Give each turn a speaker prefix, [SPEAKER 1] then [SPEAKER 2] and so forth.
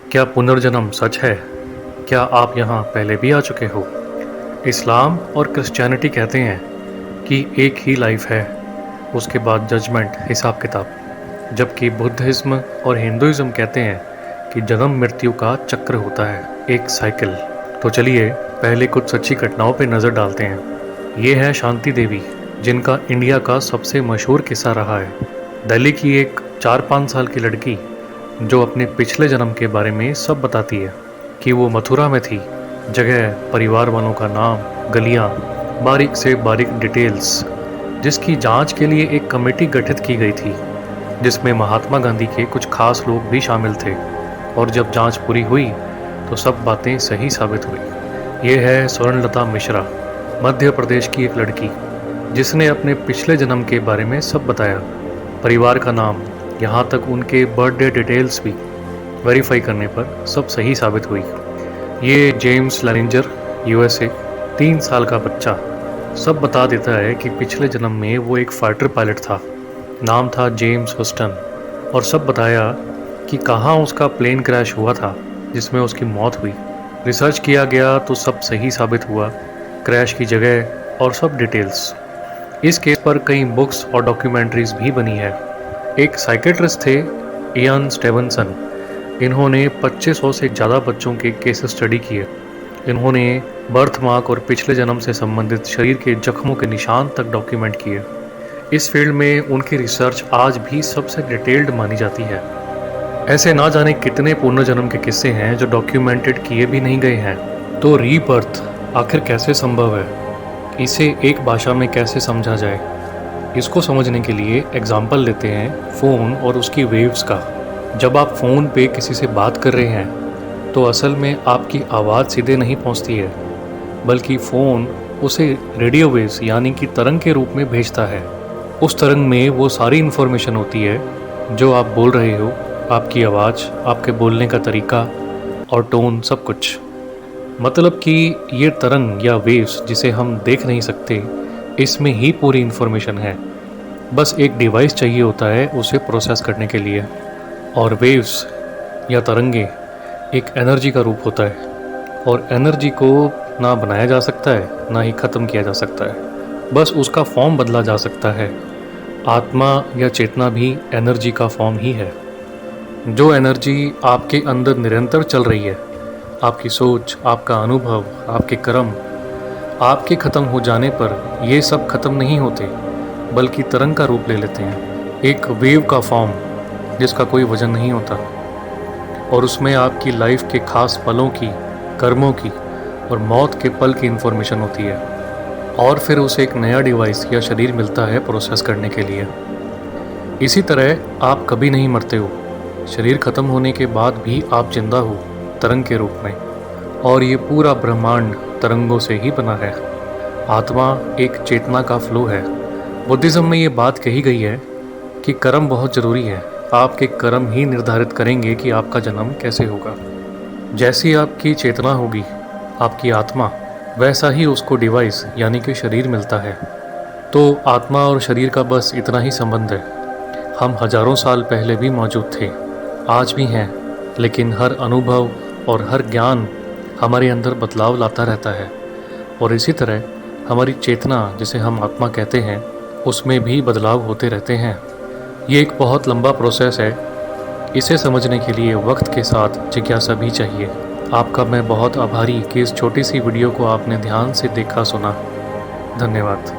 [SPEAKER 1] क्या पुनर्जन्म सच है? क्या आप यहाँ पहले भी आ चुके हो? इस्लाम और क्रिश्चियनिटी कहते हैं कि एक ही लाइफ है, उसके बाद जजमेंट, हिसाब किताब। जबकि बुद्धिज्म और हिंदुइज्म कहते हैं कि जन्म मृत्यु का चक्र होता है, एक साइकिल। तो चलिए पहले कुछ सच्ची घटनाओं पे नज़र डालते हैं। ये है शांति देवी, जिनका इंडिया का सबसे मशहूर किस्सा रहा है। दिल्ली की एक 4-5 साल की लड़की जो अपने पिछले जन्म के बारे में सब बताती है कि वो मथुरा में थी। जगह, परिवार वालों का नाम, गलियां, बारीक से बारीक डिटेल्स, जिसकी जांच के लिए एक कमेटी गठित की गई थी, जिसमें महात्मा गांधी के कुछ खास लोग भी शामिल थे। और जब जांच पूरी हुई तो सब बातें सही साबित हुई। ये है स्वर्णलता मिश्रा, मध्य प्रदेश की एक लड़की, जिसने अपने पिछले जन्म के बारे में सब बताया। परिवार का नाम, यहाँ तक उनके बर्थडे डिटेल्स भी वेरीफाई करने पर सब सही साबित हुई। ये जेम्स लैनिंजर, यूएसए, 3 साल का बच्चा, सब बता देता है कि पिछले जन्म में वो एक फाइटर पायलट था। नाम था जेम्स हस्टन। और सब बताया कि कहाँ उसका प्लेन क्रैश हुआ था जिसमें उसकी मौत हुई। रिसर्च किया गया तो सब सही साबित हुआ, क्रैश की जगह और सब डिटेल्स। इस केस पर कई बुक्स और डॉक्यूमेंट्रीज भी बनी है। एक साइकेट्रिस्ट थे, इयान स्टेवनसन। इन्होंने 2500 से ज़्यादा बच्चों के केस स्टडी किए। इन्होंने बर्थ मार्क और पिछले जन्म से संबंधित शरीर के जख्मों के निशान तक डॉक्यूमेंट किए। इस फील्ड में उनकी रिसर्च आज भी सबसे डिटेल्ड मानी जाती है। ऐसे ना जाने कितने पुनर्जन्म के किस्से हैं जो डॉक्यूमेंटेड किए भी नहीं गए हैं। तो रीबर्थ आखिर कैसे संभव है? इसे एक भाषा में कैसे समझा जाए? इसको समझने के लिए एग्जाम्पल लेते हैं फ़ोन और उसकी वेव्स का। जब आप फ़ोन पे किसी से बात कर रहे हैं तो असल में आपकी आवाज़ सीधे नहीं पहुंचती है, बल्कि फ़ोन उसे रेडियो वेव्स यानी कि तरंग के रूप में भेजता है। उस तरंग में वो सारी इन्फॉर्मेशन होती है जो आप बोल रहे हो, आपकी आवाज़, आपके बोलने का तरीका और टोन, सब कुछ। मतलब कि ये तरंग या वेव्स जिसे हम देख नहीं सकते, इसमें ही पूरी इन्फॉर्मेशन है। बस एक डिवाइस चाहिए होता है उसे प्रोसेस करने के लिए। और वेव्स या तरंगे एक एनर्जी का रूप होता है, और एनर्जी को ना बनाया जा सकता है ना ही ख़त्म किया जा सकता है, बस उसका फॉर्म बदला जा सकता है। आत्मा या चेतना भी एनर्जी का फॉर्म ही है। जो एनर्जी आपके अंदर निरंतर चल रही है, आपकी सोच, आपका अनुभव, आपके कर्म, आपके ख़त्म हो जाने पर ये सब ख़त्म नहीं होते, बल्कि तरंग का रूप ले लेते हैं, एक वेव का फॉर्म जिसका कोई वजन नहीं होता। और उसमें आपकी लाइफ के खास पलों की, कर्मों की और मौत के पल की इन्फॉर्मेशन होती है। और फिर उसे एक नया डिवाइस या शरीर मिलता है प्रोसेस करने के लिए। इसी तरह आप कभी नहीं मरते हो। शरीर ख़त्म होने के बाद भी आप जिंदा हो, तरंग के रूप में। और ये पूरा ब्रह्मांड तरंगों से ही बना है। आत्मा एक चेतना का फ्लो है। बुद्धिज़्म में ये बात कही गई है कि कर्म बहुत ज़रूरी है। आपके कर्म ही निर्धारित करेंगे कि आपका जन्म कैसे होगा। जैसी आपकी चेतना होगी, आपकी आत्मा, वैसा ही उसको डिवाइस यानी कि शरीर मिलता है। तो आत्मा और शरीर का बस इतना ही संबंध है। हम हजारों साल पहले भी मौजूद थे, आज भी हैं, लेकिन हर अनुभव और हर ज्ञान हमारे अंदर बदलाव लाता रहता है। और इसी तरह हमारी चेतना, जिसे हम आत्मा कहते हैं, उसमें भी बदलाव होते रहते हैं। ये एक बहुत लंबा प्रोसेस है। इसे समझने के लिए वक्त के साथ जिज्ञासा भी चाहिए। आपका मैं बहुत आभारी कि इस छोटी सी वीडियो को आपने ध्यान से देखा सुना। धन्यवाद।